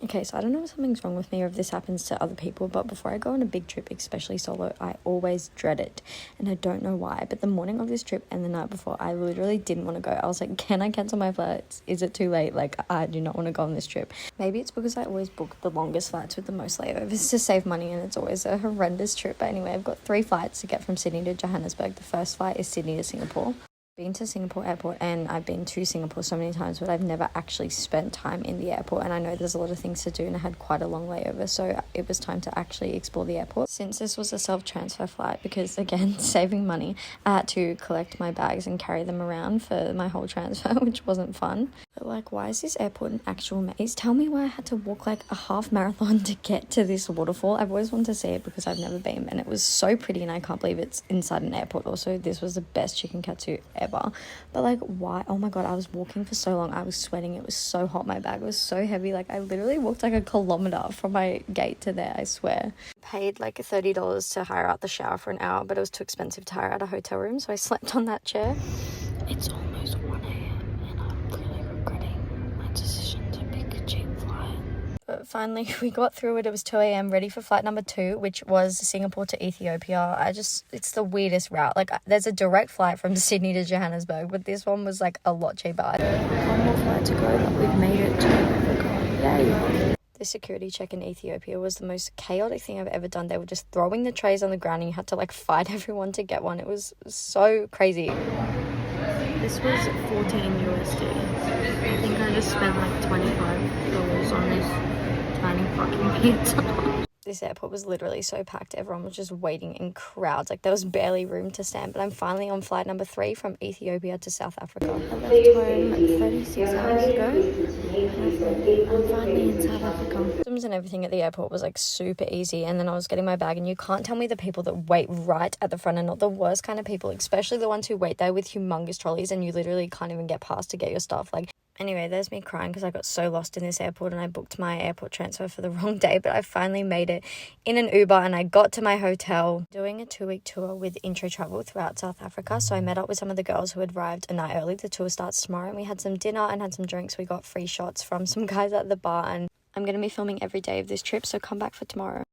Okay, so I don't know if something's wrong with me or if this happens to other people, but before I go on a big trip, especially solo, I always dread it. And I don't know why, but the morning of this trip and the night before, I literally didn't want to go. I was like, can I cancel my flights? Is it too late? Like, I do not want to go on this trip. Maybe it's because I always book the longest flights with the most layovers to save money, and it's always a horrendous trip. But anyway, I've got 3 flights to get from Sydney to Johannesburg. The first flight is Sydney to Singapore. Been to Singapore airport, and I've been to Singapore so many times, but I've never actually spent time in the airport, and I know there's a lot of things to do, and I had quite a long layover, so it was time to actually explore the airport. Since this was a self-transfer flight, because again, saving money, I had to collect my bags and carry them around for my whole transfer, which wasn't fun. But like, why is this airport an actual maze? Tell me why I had to walk like a half marathon to get to this waterfall. I've always wanted to see it because I've never been, and it was so pretty, and I can't believe it's inside an airport. Also, this was the best chicken katsu ever. But like, why? Oh my god, I was walking for so long, I was sweating, it was so hot, my bag was so heavy. Like, I literally walked like a kilometer from my gate to there, I swear. Paid like $30 to hire out the shower for an hour, but it was too expensive to hire out a hotel room, so I slept on that chair. It's almost 1 a.m. and I'm really regretting my decision to pick a cheap flight. But finally, we got through it. It was 2 a.m, ready for flight number 2, which was Singapore to Ethiopia. It's the weirdest route. Like, there's a direct flight from Sydney to Johannesburg, but this one was like a lot cheaper. One more flight to go, but we've made it to Africa. Yay! The security check in Ethiopia was the most chaotic thing I've ever done. They were just throwing the trays on the ground, and you had to like fight everyone to get one. It was so crazy. This was 14 USD. I think I just spent like $25 on this tiny fucking pizza. This airport was literally so packed. Everyone was just waiting in crowds. Like, there was barely room to stand. But I'm finally on flight number 3 from Ethiopia to South Africa. I left home 36 hours ago. I'm finally in South Africa. Customs and everything at the airport was like super easy. And then I was getting my bag, and you can't tell me the people that wait right at the front are not the worst kind of people, especially the ones who wait there with humongous trolleys and you literally can't even get past to get your stuff. Like, anyway, there's me crying because I got so lost in this airport and I booked my airport transfer for the wrong day, but I finally made it in an Uber and I got to my hotel. Doing a 2-week tour with Intro Travel throughout South Africa, so I met up with some of the girls who had arrived a night early. The tour starts tomorrow, and we had some dinner and had some drinks. We got free shots from some guys at the bar, and I'm going to be filming every day of this trip, so come back for tomorrow.